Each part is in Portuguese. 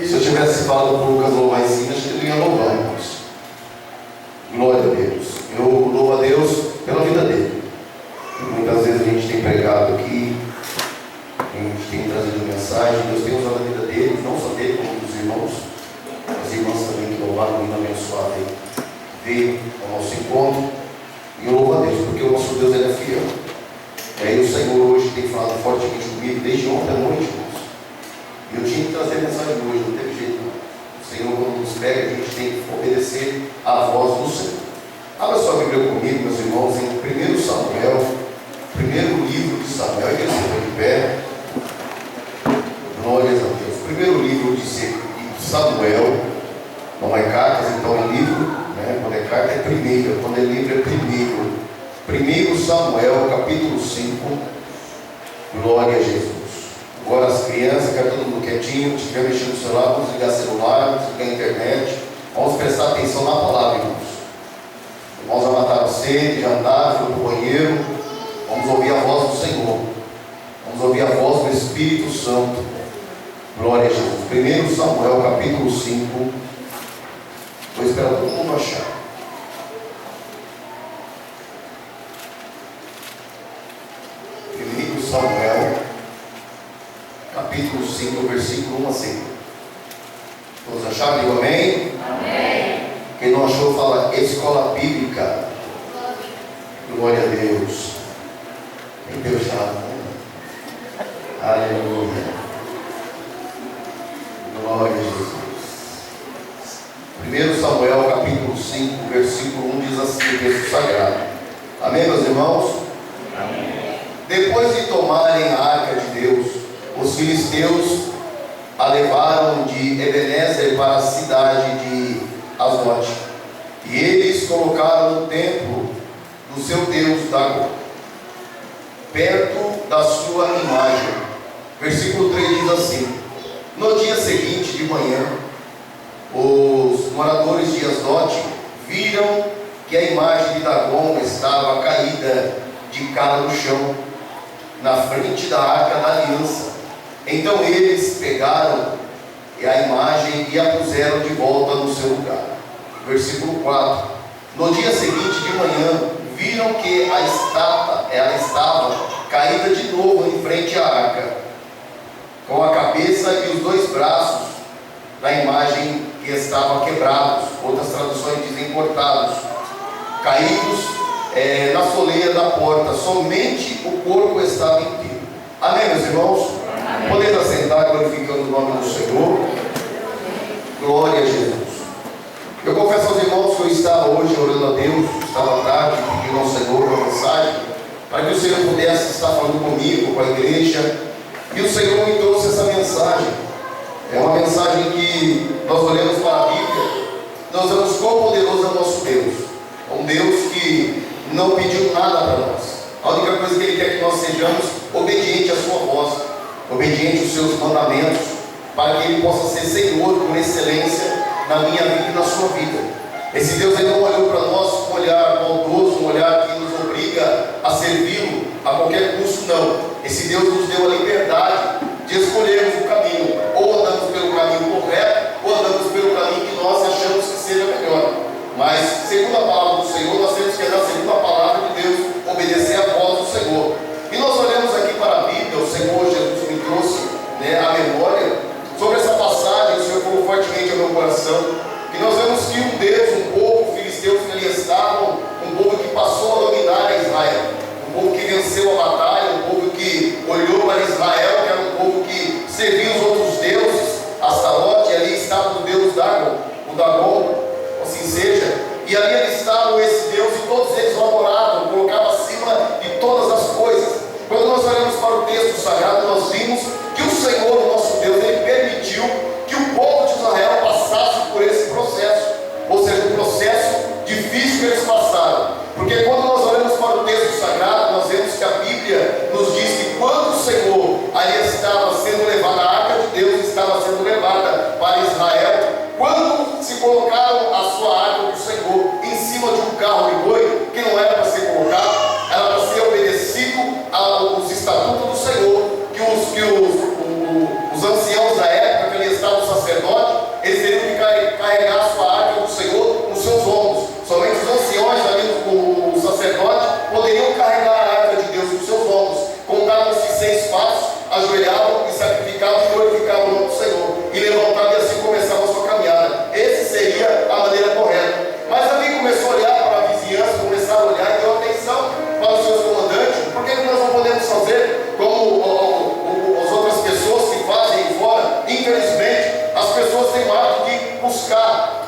E se eu tivesse falado para o Lucas louvar em cima, acho que ele ia louvar, irmãos. Glória a Deus. Eu louvo a Deus pela vida dele. E muitas vezes a gente tem pregado aqui, a gente tem trazido mensagem, Deus tem usado a vida dele, não só dele, como dos irmãos. As irmãs também que louvaram, muito abençoado aí, veio ao nosso encontro. E eu louvo a Deus, porque o nosso Deus ele é fiel. E aí o Senhor hoje tem falado fortemente comigo, desde ontem à noite, irmãos. E eu tinha que trazer a mensagem hoje, não teve jeito não. O Senhor, quando nos pega, a gente tem que obedecer à voz do Senhor. Abra sua Bíblia comigo, meus irmãos, em 1 Samuel, primeiro livro de Samuel. Igreja de pé. Glórias a Deus. Primeiro livro de Samuel, não é cartas, então é livro, né? Quando é carta é primeiro, quando é livro é primeiro. 1 Samuel, capítulo 5. Glória a Jesus. Agora as crianças, quero todo mundo quietinho, se estiver mexendo no celular, vamos ligar celular, vamos ligar a internet, vamos prestar atenção na palavra, irmãos. Irmãos já mataram sede, jantaram, foram para o banheiro, vamos ouvir a voz do Senhor, vamos ouvir a voz do Espírito Santo. Glória a Jesus. 1 Samuel, capítulo 5, vou esperar todo mundo achar. 1 Samuel, capítulo 5, versículo 1 a 5. Todos acharam? Digo amém? Amém. Quem não achou, fala escola bíblica. Glória a Deus. Tem Deus chamado, né? Aleluia. Glória a Jesus. 1 Samuel, capítulo 5, versículo 1 diz assim, o texto sagrado. Amém, meus irmãos? Amém. Depois de tomarem a arca de Deus, os filisteus a levaram de Ebenezer para a cidade de Asdote. E eles colocaram no templo do seu Deus Dagon, perto da sua imagem. Versículo 3 diz assim: no dia seguinte de manhã, os moradores de Asdote viram que a imagem de Dagon estava caída de cara no chão, na frente da arca da aliança. Então eles pegaram a imagem e a puseram de volta no seu lugar. Versículo 4. No dia seguinte de manhã, viram que ela estava caída de novo em frente à arca, com a cabeça e os dois braços da imagem que estavam quebrados. Outras traduções dizem cortados, caídos na soleira da porta. Somente o corpo estava inteiro. Amém, meus irmãos? Amém. Podemos assentar glorificando o nome do Senhor. Glória a Jesus. Eu confesso aos irmãos que eu estava hoje orando a Deus, estava tarde, pedindo ao Senhor uma mensagem, para que o Senhor pudesse estar falando comigo, com a igreja. E o Senhor me trouxe essa mensagem. É uma mensagem que nós olhamos para a Bíblia, nós vemos quão poderoso é o nosso Deus. Um Deus que não pediu nada para nós. A única coisa que Ele quer que nós sejamos obedientes à sua voz, obedientes aos seus mandamentos, para que Ele possa ser Senhor por excelência na minha vida e na sua vida. Esse Deus Ele não olhou para nós com um olhar maldoso, um olhar que nos obriga a servi-lo a qualquer custo, não. Esse Deus nos deu a liberdade de escolhermos o caminho. Ou andamos pelo caminho correto, ou andamos pelo caminho que nós achamos que seja melhor. Mas, segundo a palavra do Senhor, nós temos que andar segundo a palavra de Deus, obedecer à voz do Senhor. E nós olhamos aqui para a Bíblia, o Senhor Jesus me trouxe a memória sobre essa passagem. O Senhor falou fortemente ao meu coração, que nós vemos que um Deus, um povo, filisteus que ali estavam, um povo que passou a dominar a Israel, um povo que venceu a batalha, um povo que olhou para Israel, que era um povo que servia os outros deuses, Astarote, e ali estava o Deus Dagon, o Dagon, assim seja, e ali estavam esse Deus, e todos eles o adoravam, colocavam acima de todas as coisas. Quando nós olhamos para o texto sagrado, nós vimos que o Senhor, o nosso Deus, Ele permitiu que o povo de Israel passasse por esse processo, ou seja, o processo difícil que eles passaram. Porque quando nós olhamos para o texto sagrado, nós vemos que a Bíblia nos diz que quando o Senhor ali estava sendo levado, a arca de Deus estava sendo levada para Israel, quando se colocaram a sua arca do Senhor em cima de um carro de boi, que não era para ser colocado, era para ser obedecido aos estatutos do Senhor, que os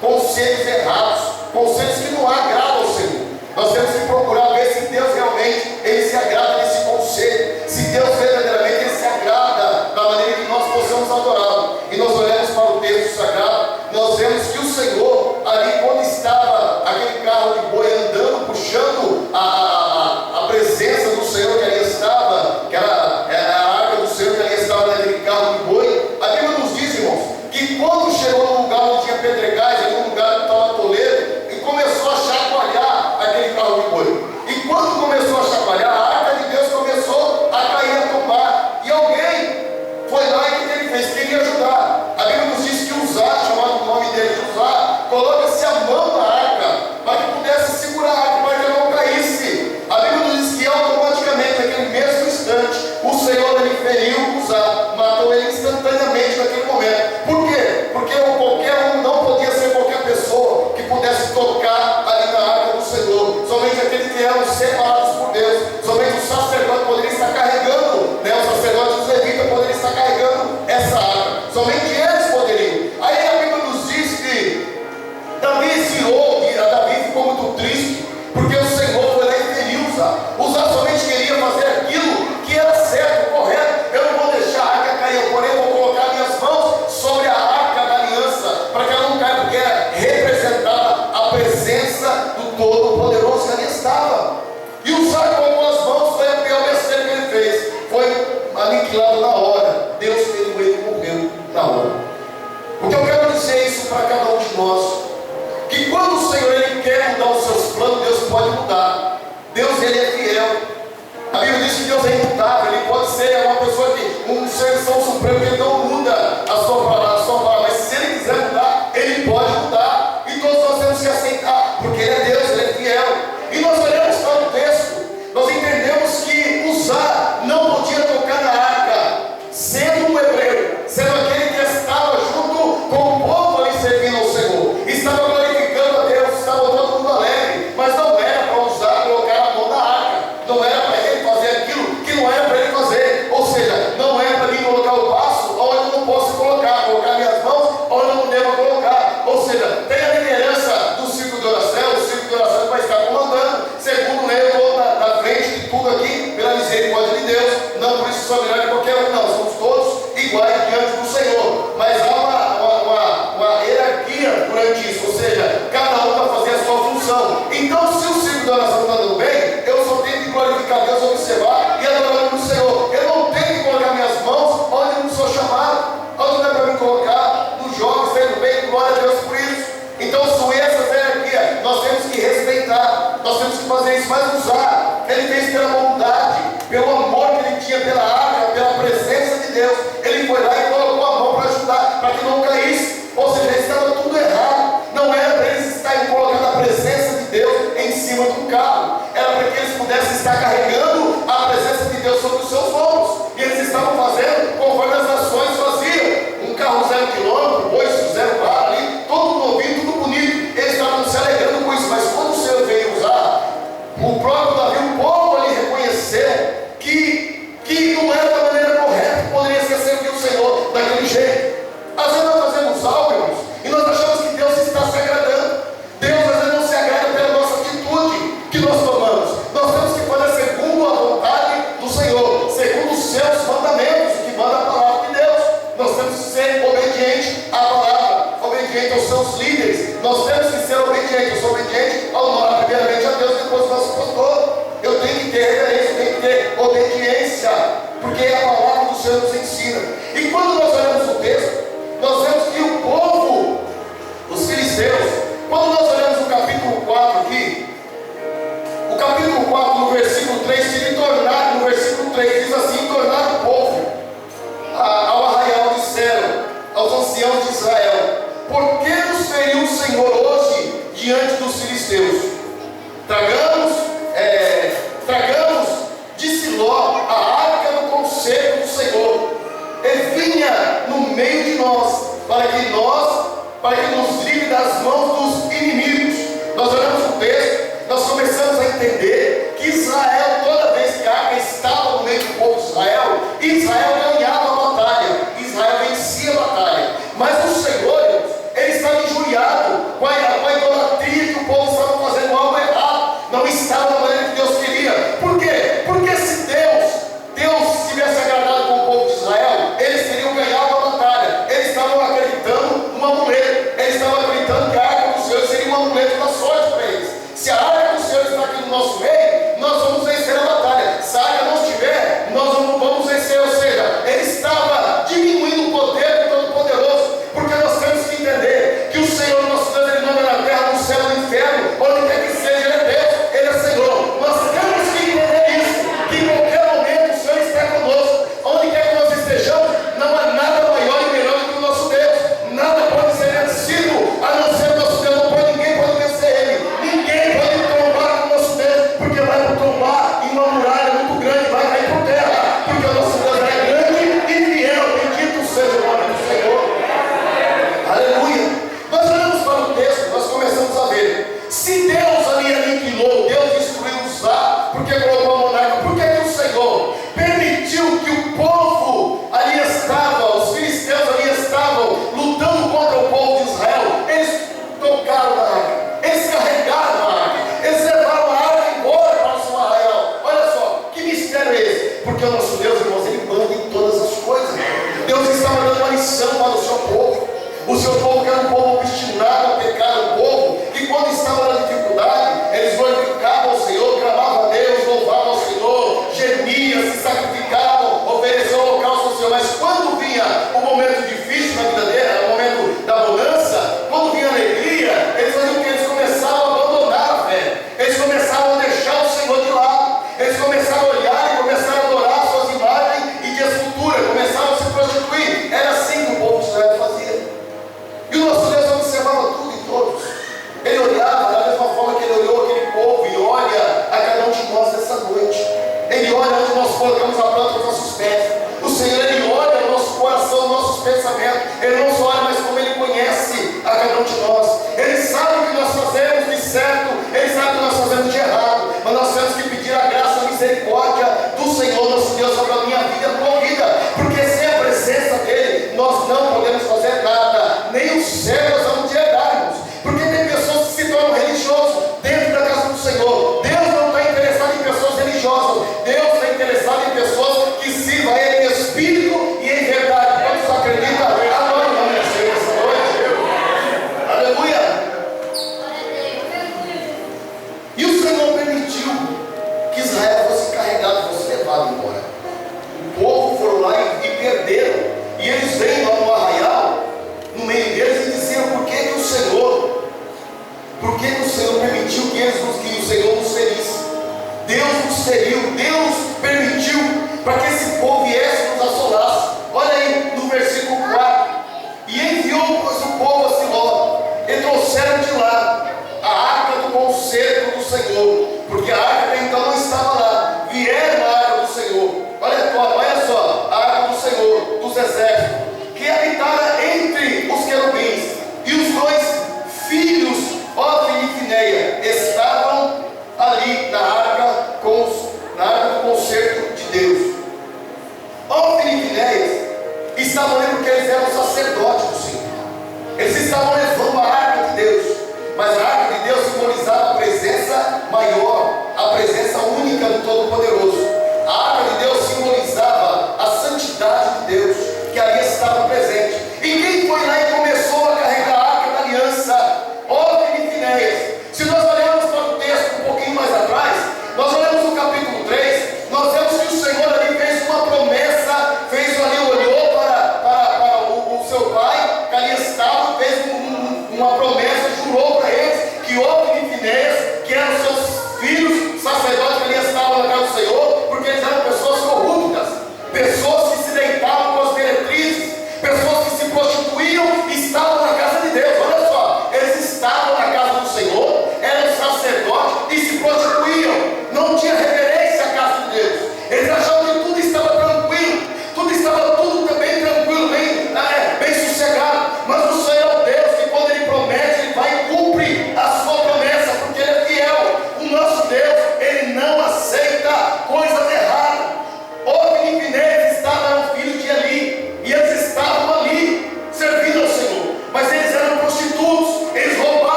conselhos errados, conselhos que não agradam ao Senhor. Nós temos que procurar ver se Deus realmente ele se agrada desse conselho, se Deus verdadeiramente ele se agrada da maneira que nós possamos adorá-lo. E nós olhamos para o texto sagrado, nós vemos que o Senhor, ali quando estava aquele carro de boi andando, puxando a presença do Senhor que ali estava, que era a arca do Senhor que ali estava naquele carro de boi, a Bíblia nos diz, irmãos, que quando chegou num lugar onde tinha pedregais, em um lugar que estava toledo, e começou a chacoalhar aquele carro de boi. E quando começou a chacoalhar, a arca de Deus começou a cair, a tombar. E alguém foi lá e o que ele fez? Queria ajudar. A Bíblia nos diz que Uzá, chamado o nome dele de Uzá, coloca-se a mão na arca para que pudesse segurar a arca, para que ela não caísse. A Bíblia nos diz que automaticamente, naquele mesmo instante, o Senhor ele feriu Uzá, matou ele instantaneamente naquele momento. Por quê? Porque qualquer um não podia ser qualquer pessoa que pudesse tocar ali na arca do Senhor. Somente aqueles que eram separados por Deus, somente o sacerdote poderia estar carregando, né? O sacerdote dos levitas poderia estar carregando essa arca. Somente eles poderiam. Aí a Bíblia nos diz que Davi se irou, Davi ficou muito triste, porque o Senhor foi lá e feriu Uzá. Uzá somente queria fazer aquilo que era certo, correto. Eu não vou deixar a arca cair, porém eu vou colocar minhas mãos sobre a arca da aliança, para que ela não caia, porque representava a presença do Todo-Poderoso que ali estava. E Uzá colocou as mãos, foi a pior besteira que ele fez, foi aniquilado na hora. Deus feriu ele e morreu na hora. Porque eu quero dizer isso para cada um de nós, que quando o Senhor ele quer mudar os seus planos, Deus pode mudar. Deus ele é fiel. A Bíblia diz que Deus é imutável. Ele pode ser uma pessoa que um ser São Supremo que ele não muda a sua palavra, mas se ele quiser mudar, ele pode mudar. E todos nós temos que aceitar, porque ele é Deus, ele é fiel. E nós olhamos para o texto, nós entendemos que Uzá não podia tocar na arca, sendo um hebreu, sendo aquele que estava junto com o povo ali servindo ao Senhor, estava glorificando a Deus, estava todo mundo alegre, mas não era para Uzá colocar a mão na arca, não era para ele fazer aquilo que não era para ele fazer, ou seja, não é para mim colocar o passo onde eu não posso colocar minhas mãos onde eu não devo colocar, ou seja, tem a liderança do círculo de oração, o círculo de oração vai estar comandando, segundo lei, eu estou na frente de tudo aqui, pela misericórdia de Deus, não por isso sou melhor que qualquer um, não, somos todos iguais diante do Senhor, mas há uma hierarquia durante isso, ou seja, cada um vai fazer a sua função. Então, se o círculo de oração está dando bem, eu só tenho que glorificar Deus, observar e adorar o Senhor. Eu não tenho que colocar minhas mãos onde eu não sou chamado, onde não é para me colocar nos jogos, tendo bem, glória a Deus por isso. Então, são essas hierarquias, nós temos que respeitar, nós temos que fazer isso, mas usar. Ele fez pela bondade, pelo amor que ele tinha pela arca, pela presença de Deus. Ele foi lá e colocou a mão para ajudar, para que não caísse. Ou seja, estava tudo errado. Não era para eles estarem colocando a presença de Deus em cima do carro, era para que eles pudessem estar carregando a presença de Deus sobre os seus ombros. E eles estavam fazendo conforme as nações faziam. Um carro 0 km, 8, 0 bar ali, todo novinho, tudo bonito. Eles estavam se alegrando com isso, mas quando o Senhor veio usar, o próprio Davi, o povo ali reconheceu que não era da maneira correta, que poderia ser servir o Senhor daquele jeito. Às vezes nós fazemos algo, irmãos, e nós achamos que Deus está se agradando. Deus às vezes não se agrada pela nossa atitude que nós tomamos. Nós temos que fazer segundo a vontade do Senhor, segundo os seus mandamentos, que manda a palavra de Deus. Nós temos que ser obedientes à palavra, obedientes aos seus líderes. Nós temos que ser obedientes. Eu sou obediente ao nome, primeiramente a Deus, depois ao nosso pastor. Eu tenho que ter reverência, eu tenho que ter obediência, porque a palavra do Senhor nos ensina. E quando nós olhamos o texto, nós vemos que o povo, os filisteus, quando nós olhamos o capítulo 4 aqui, o capítulo 4, no versículo 3, se tornar, no versículo 3, diz assim: tornar o povo ao arraial disseram aos anciãos de Israel: por que nos feriu o Senhor hoje diante dos filisteus? Tragamos de Siló a arca do conselho do Senhor, e vinha no meio de nós, para que nos livre das mãos dos inimigos. Nós olhamos o texto, nós começamos a entender que Israel, toda vez que a arca estava no meio do povo de Israel, Israel ganhava a batalha, Israel vencia a batalha. Mas o Senhor, ele estava injuriado O seu povo que era um povo obstinado a pecar, um povo que quando estava na dificuldade, eles glorificavam o Senhor, clamavam a Deus, louvavam ao Senhor, gemiam, se sacrificavam, ofereciam holocausto ao Senhor. Mas quando vinha o momento difícil na vida dele, o momento da bonança, quando vinha a alegria, eles faziam o que? Eles começavam a abandonar a fé, eles começavam a deixar o Senhor de lado, eles começaram a olhar e começaram a adorar suas imagens e de escultura, começaram a se prostituir. Era assim que o povo de Israel fazia. E o nosso Deus observava tudo e todos. Ele olhava da mesma forma que ele olhou aquele povo e olha a cada um de nós nessa noite. Ele olha onde nós colocamos a planta dos nossos pés. O Senhor, Ele olha o nosso coração, os nossos pensamentos. Ele não só olha, mas como Ele conhece a cada um de nós. Ele sabe o que nós fazemos de certo, Ele sabe o que nós fazemos de errado. Mas nós temos que pedir a graça, a misericórdia do Senhor, nosso Deus, sobre a minha vida e a tua vida. Porque sem a presença dEle, nós não podemos fazer nada. Nem o céu nós vamos herdarmos. Porque tem pessoas que se tornam religiosos dentro da casa do Senhor. Deus não está interessado em pessoas religiosas. Deus está interessado em pessoas que sirvam a Ele em espírito e em verdade. Quantos acreditam? Adore o nome do Senhor essa noite. Aleluia. E o Senhor permitiu que Israel fosse carregado, fosse levado embora. O povo foram lá e perderam. E eles vêm lá no arraial, no meio deles, e diziam: por que o Senhor permitiu que o Senhor nos ferisse? Deus nos feriu, Deus permitiu para que esse povo viesse e nos assolasse. Olha aí no versículo 4: e enviou, pois, o povo a Siló, e trouxeram de lá a arca do concerto do Senhor, porque a